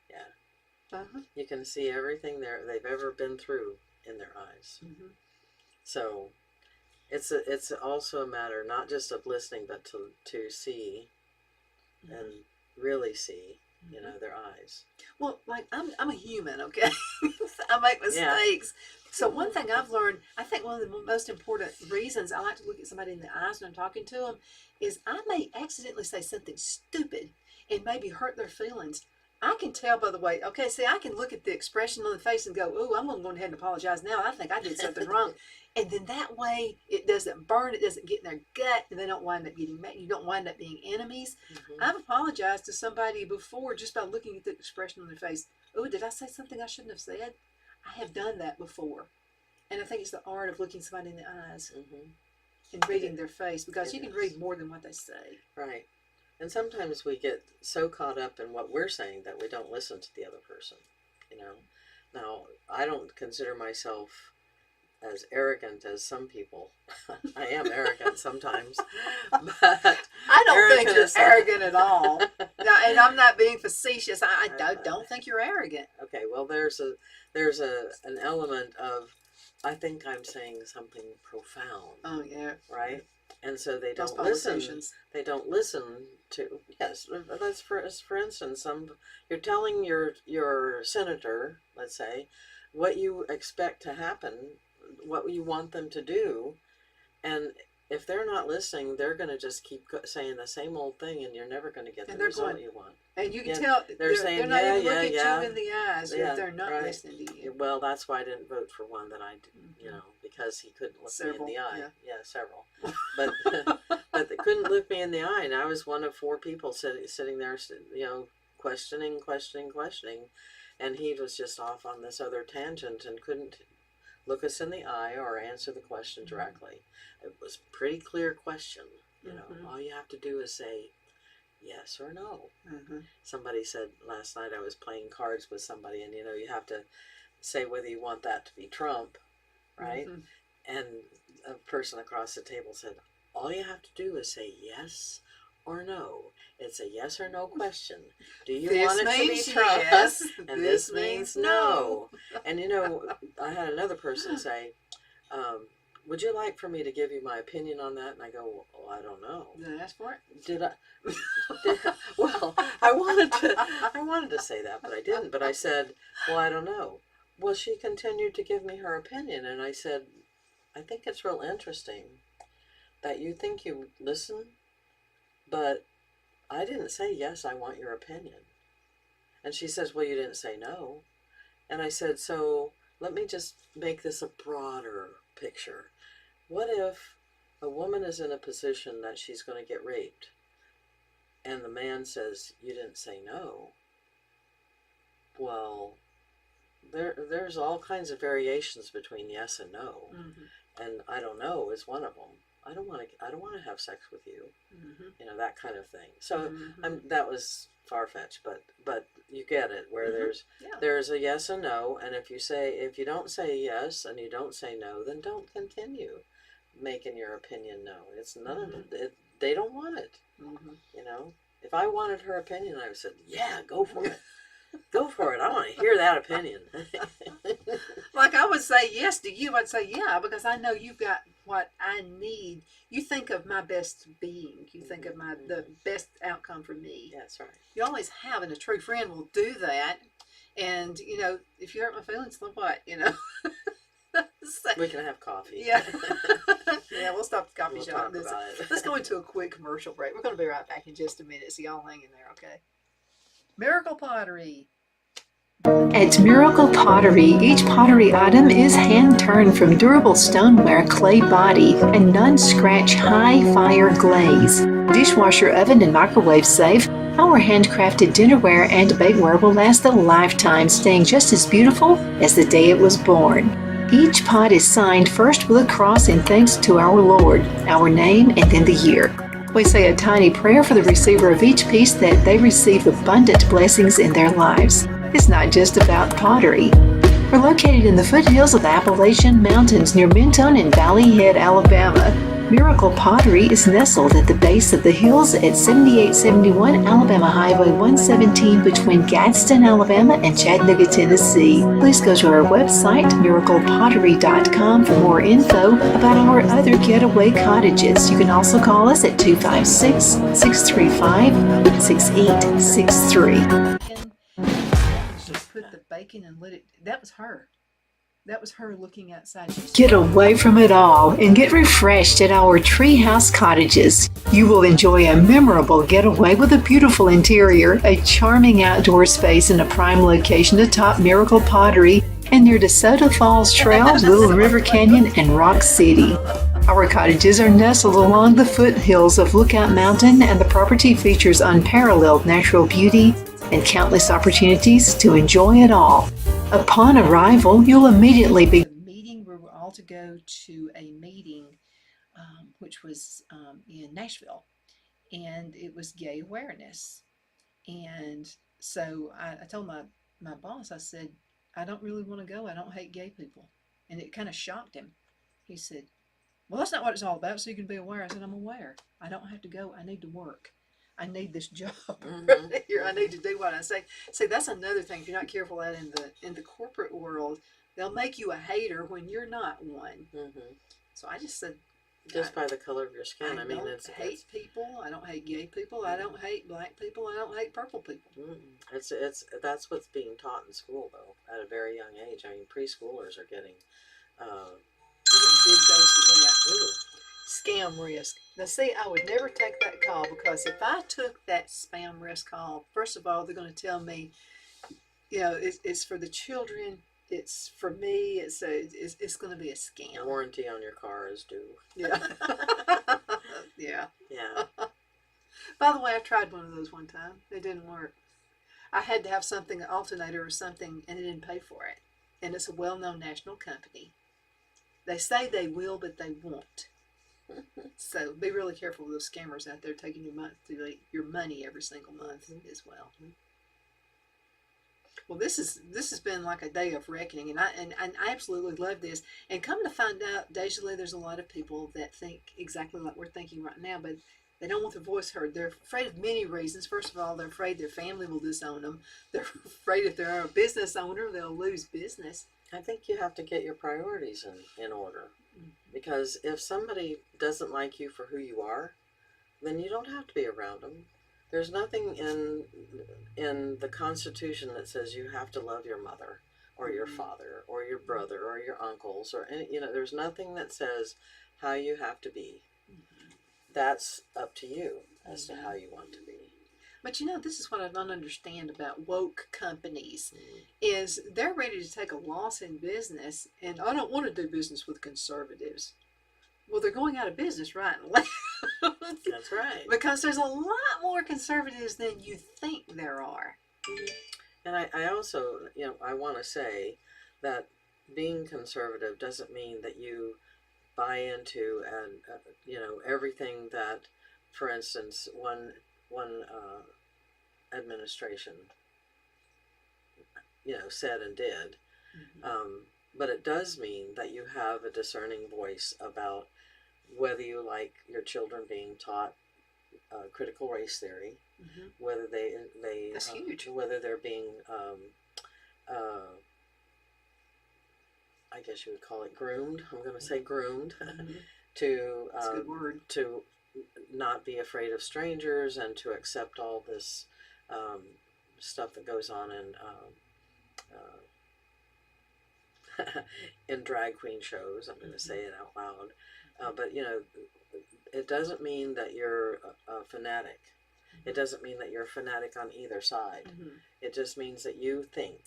Yeah. Uh-huh. You can see everything they've ever been through in their eyes. So it's also a matter not just of listening, but to see and really see, their eyes. Well, like I'm a human, okay? I make mistakes. Yeah. So one thing I've learned, I think one of the most important reasons I like to look at somebody in the eyes when I'm talking to them is I may accidentally say something stupid and maybe hurt their feelings. I can tell by the way, okay, see, I can look at the expression on the face and go, ooh, I'm going to go ahead and apologize now. I think I did something wrong. And then that way it doesn't burn, it doesn't get in their gut, and they don't wind up getting mad. You don't wind up being enemies. I've apologized to somebody before just by looking at the expression on their face. Oh, did I say something I shouldn't have said? I have done that before. And I think it's the art of looking somebody in the eyes and reading their face, because you can read more than what they say. Right. And sometimes we get so caught up in what we're saying that we don't listen to the other person, Now, I don't consider myself as arrogant as some people. I am arrogant sometimes, but I don't think you're arrogant at all. No, and I'm not being facetious. I don't think you're arrogant. Okay, well, there's an element of I think I'm saying something profound, Oh yeah. right? And so they Those don't listen. politicians. They don't listen to, yes. That's for instance, you're telling your senator, let's say, what you expect to happen, what you want them to do, and if they're not listening, they're going to just keep saying the same old thing, and you're never going to get the And they're result going, you want. and you can Yeah, tell they're saying, they're not yeah, even yeah, looking yeah. you in the eyes Yeah, if they're not right. listening to you. Well, that's why I didn't vote for one that I didn't, you know, because he couldn't look Several, me in the eye. yeah. Yeah, several. But they couldn't look me in the eye, and I was one of 4 people sitting there, you know, questioning, and he was just off on this other tangent and couldn't look us in the eye or answer the question directly. It was a pretty clear question. You know, all you have to do is say yes or no. Somebody said last night, I was playing cards with somebody, and you know, you have to say whether you want that to be Trump, right? And a person across the table said, all you have to do is say yes or no. It's a yes or no question. Do you want it to be Trump? Yes. And this means no. And you know, I had another person say, would you like for me to give you my opinion on that? And I go, well, I don't know. Did I ask for it? Did I? Well, I wanted to say that, but I didn't. But I said, well, I don't know. Well, she continued to give me her opinion, and I said, I think it's real interesting that you think you listen, but I didn't say yes, I want your opinion. And she says, well, you didn't say no. And I said, so let me just make this a broader picture. What if a woman is in a position that she's going to get raped, and the man says, you didn't say no? Well, there's all kinds of variations between yes and no, and I don't know is one of them. I don't want to have sex with you, you know, that kind of thing. So that was far-fetched, but you get it, where there's a yes and no, and if you don't say yes and you don't say no, then don't continue making your opinion known. It's none of it. They don't want it. You know, if I wanted her opinion, I would have said, yeah, go for it. Go for it. I want to hear that opinion. Like I would say yes to you. I'd say yeah, because I know you've got what I need. You think of my best being. You think of the best outcome for me. That's right. You always have, and a true friend will do that. And you know, if you hurt my feelings, then what? You know. So, we can have coffee. Yeah. Yeah, we'll stop the coffee We'll shop. talk about it. Let's go into a quick commercial break. We're going to be right back in just a minute, so y'all hang in there, okay? Miracle Pottery. At Miracle Pottery, each pottery item is hand-turned from durable stoneware, clay body, and non-scratch high-fire glaze. Dishwasher oven and microwave safe, our handcrafted dinnerware and bakeware will last a lifetime, staying just as beautiful as the day it was born. Each pot is signed first with a cross in thanks to our Lord, our name, and then the year. We say a tiny prayer for the receiver of each piece that they receive abundant blessings in their lives. It's not just about pottery. We're located in the foothills of the Appalachian Mountains near Mentone and Valley Head, Alabama. Miracle Pottery is nestled at the base of the hills at 7871 Alabama Highway 117 between Gadsden, Alabama and Chattanooga, Tennessee. Please go to our website, miraclepottery.com, for more info about our other getaway cottages. You can also call us at 256-635-6863. Just put the bacon and let it. That was her. That was her looking outside. Get away from it all and get refreshed at our treehouse cottages. You will enjoy a memorable getaway with a beautiful interior, a charming outdoor space, and a prime location atop Miracle Pottery and near DeSoto Falls Trail, Little River Canyon, and Rock City. Our cottages are nestled along the foothills of Lookout Mountain, and the property features unparalleled natural beauty and countless opportunities to enjoy it all. Upon arrival, you'll immediately be meeting. We were all to go to a meeting, which was in Nashville, and it was gay awareness. And so I told my boss, I said, I don't really want to go. I don't hate gay people. And it kind of shocked him. He said, well, that's not what it's all about, so you can be aware. I said, I'm aware. I don't have to go. I need to work. I need this job right here. I need to do what I say. See, that's another thing. If you're not careful out in the corporate world, They'll make you a hater when you're not one. Mm-hmm. So I just said, Just by the color of your skin. I I mean, don't it's hate people. I don't hate gay people. I don't hate black people. I don't hate purple people. it's that's what's being taught in school though at a very young age. I mean, preschoolers are getting. Big dose of that. Ooh, Scam risk. Now, see, I would never take that call because if I took that spam risk call, first of all, they're going to tell me, it's for the children. It's for me. It's going to be a scam. warranty on your car is due. Yeah. Yeah. Yeah. By the way, I tried one of those one time. It didn't work. I had to have something, an alternator or something, and it didn't pay for it. And it's a well-known national company. They say they will, but they won't. So be really careful with those scammers out there taking your money every single month as well. Well, this has been like a day of reckoning, and I absolutely love this. And come to find out, DeJoly, there's a lot of people that think exactly like we're thinking right now, but they don't want their voice heard. They're afraid of many reasons. First of all, they're afraid their family will disown them. They're afraid if they're a business owner, they'll lose business. I think you have to get your priorities in order. Because if somebody doesn't like you for who you are, then you don't have to be around them. There's nothing in the Constitution that says you have to love your mother or your father or your brother or your uncles or any, there's nothing that says how you have to be. That's up to you as to how you want to be. But this is what I don't understand about woke companies, is they're ready to take a loss in business, and I don't want to do business with conservatives. Well, they're going out of business right and left. That's right. Because there's a lot more conservatives than you think there are. And I also, I want to say that being conservative doesn't mean that you buy into everything that, for instance, one administration said and did, but it does mean that you have a discerning voice about whether you like your children being taught critical race theory, whether they That's huge. whether they're being I guess you would call it groomed. I'm going to say groomed to That's a good word. to not be afraid of strangers and to accept all this stuff that goes on in drag queen shows. I'm going to say it out loud. But it doesn't mean that you're a fanatic. It doesn't mean that you're a fanatic on either side. It just means that you think.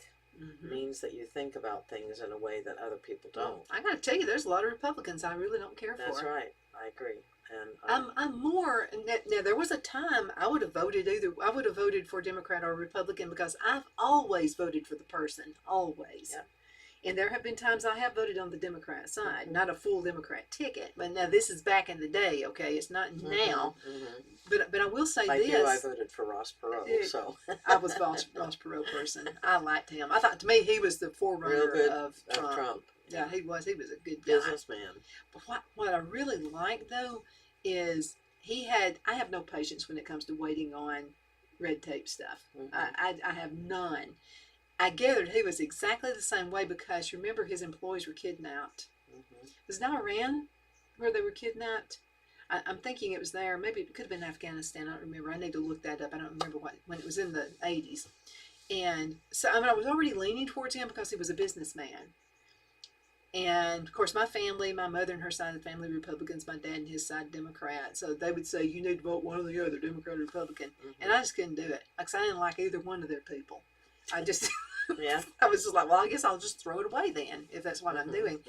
Means that you think about things in a way that other people don't. Well, I got to tell you, there's a lot of Republicans I really don't care for. That's right. I agree. And I'm more now. There was a time I would have voted for Democrat or Republican because I've always voted for the person, always. Yeah. And there have been times I have voted on the Democrat side, not a full Democrat ticket. But now this is back in the day, okay? It's not now. But I will say this. I voted for Ross Perot, so. I was Ross Perot person. I liked him. I thought, to me, he was the forerunner of Trump. Yeah, he was. He was a good guy. Businessman. But what I really like, though, is I have no patience when it comes to waiting on red tape stuff. I have none. I gathered he was exactly the same way because remember his employees were kidnapped. Was it Iran where they were kidnapped? I'm thinking it was there. Maybe it could have been Afghanistan. I don't remember. I need to look that up. I don't remember when it was in the 80s. And so I was already leaning towards him because he was a businessman. And of course, my family, my mother and her side of the family, Republicans, my dad and his side, Democrat. So they would say, you need to vote one or the other, Democrat or Republican. And I just couldn't do it. Because I didn't like either one of their people. I just, I was just like, well, I guess I'll just throw it away then, if that's what I'm doing.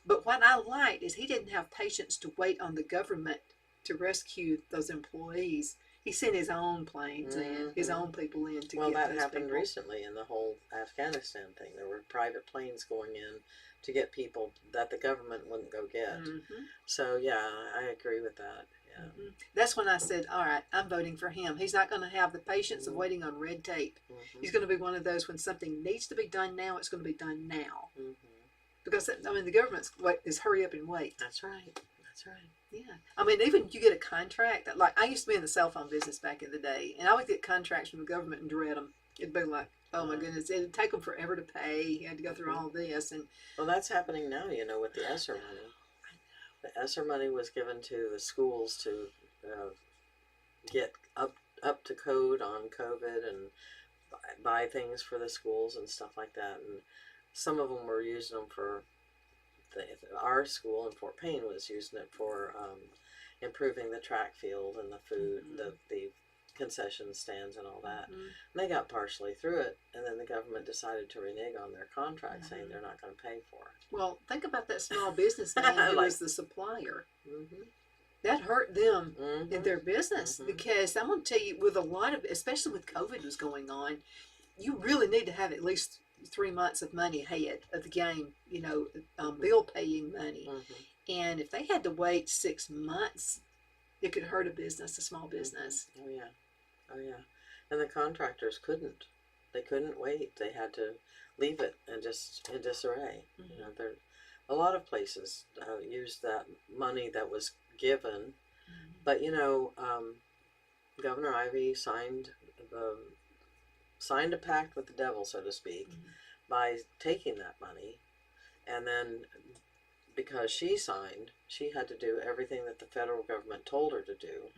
But what I liked is he didn't have patience to wait on the government to rescue those employees. He sent his own planes in, his own people in to get those people. Well, that happened recently in the whole Afghanistan thing. There were private planes going in to get people that the government wouldn't go get. So, yeah, I agree with that. Yeah. That's when I said, all right, I'm voting for him. He's not going to have the patience of waiting on red tape. He's going to be one of those when something needs to be done now, it's going to be done now. Because, I mean, the government's is hurry up and wait. That's right. That's right. Yeah. I mean, even you get a contract. Like, I used to be in the cell phone business back in the day, and I would get contracts from the government and dread them. It'd be like, oh my goodness, it'd take them forever to pay. You had to go through all this, and Well, that's happening now, with the ESSER money. The ESSER money was given to the schools to get up to code on COVID and buy things for the schools and stuff like that. And some of them were using them for our school in Fort Payne was using it for improving the track field and the food, the concession stands and all that. And they got partially through it, and then the government decided to renege on their contract, saying they're not going to pay for it. well, think about that small businessman who was the supplier. That hurt them in their business because I'm going to tell you, with a lot of, especially with COVID was going on, you really need to have at least 3 months of money ahead of the game, bill paying money. And if they had to wait 6 months, it could hurt a small business. Oh yeah. And the contractors couldn't. They couldn't wait. They had to leave it and just in disarray. There, a lot of places used that money that was given, but Governor Ivey signed a pact with the devil, so to speak, by taking that money, and then because she signed, she had to do everything that the federal government told her to do,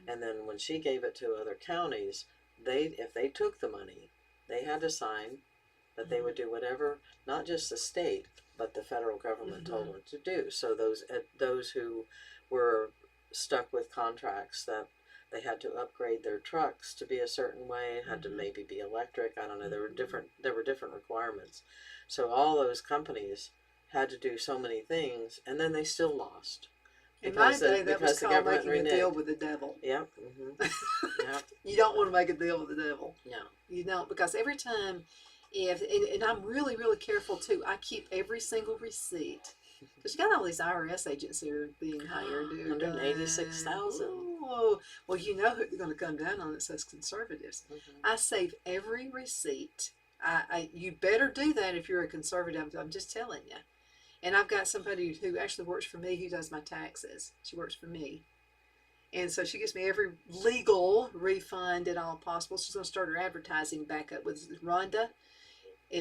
and then when she gave it to other counties, if they took the money, they had to sign that they would do whatever, not just the state, but the federal government told them to do. So those who were stuck with contracts that they had to upgrade their trucks to be a certain way, had to maybe be electric. I don't know. There were different requirements. So all those companies had to do so many things, and then they still lost. In my day, that was called making a deal with the devil. Yep. Yep. You don't want to make a deal with the devil. No. You don't, because every time, and I'm really, really careful too. I keep every single receipt. Because you got all these IRS agents here being hired. 186,000. Oh, well, you know who they're going to come down on. It says conservatives. I save every receipt. You better do that if you're a conservative. I'm just telling you. And I've got somebody who actually works for me who does my taxes. She works for me. And so she gives me every legal refund at all possible. She's going to start her advertising back up with Rhonda.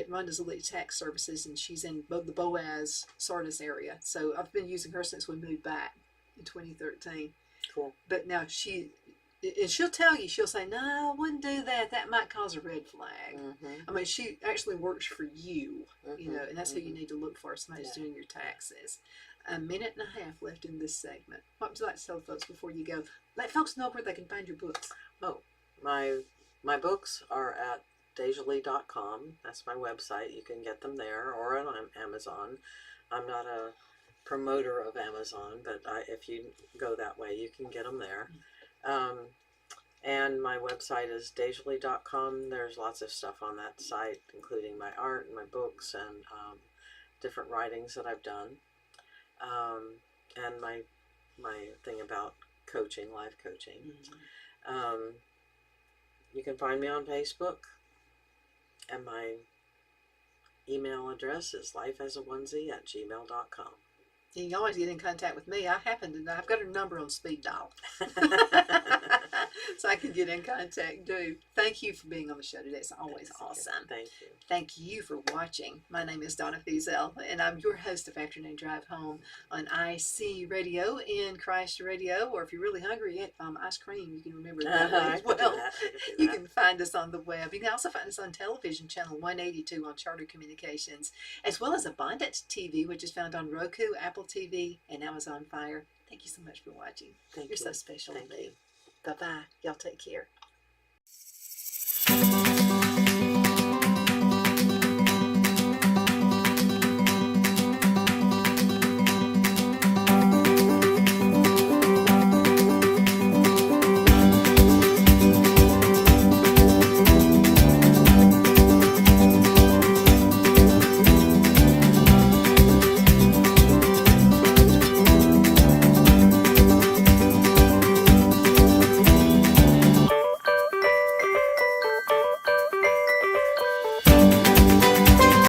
Rhonda's Elite Tax Services, and she's in the Boaz, Sardis area. So I've been using her since we moved back in 2013. Cool. But now she'll tell you, she'll say, no, I wouldn't do that. That might cause a red flag. I mean, she actually works for you, and that's who you need to look for, somebody who's doing your taxes. A minute and a half left in this segment. What would you like to tell folks before you go? Let folks know where they can find your books. Oh, my books are at DeJoly.com. That's my website. You can get them there or on Amazon. I'm not a promoter of Amazon, but if you go that way, you can get them there. And my website is DeJoly.com. There's lots of stuff on that site, including my art and my books and different writings that I've done. And my thing about coaching, life coaching. You can find me on Facebook. And my email address is lifeasaonesie@gmail.com. You can always get in contact with me. I've got her number on speed dial. So I can get in contact too. Thank you for being on the show today. It's always awesome. Thank you. Thank you for watching. My name is Donna Fiesel, and I'm your host of Afternoon Drive Home on IC Radio and Christ Radio. Or if you're really hungry, ice cream, you can remember that way as well. You can find us on the web. You can also find us on television, channel 182 on Charter Communications, as well as Abundant TV, which is found on Roku, Apple TV, and Amazon Fire. Thank you so much for watching. You're so special to me. Bye-bye. Y'all take care.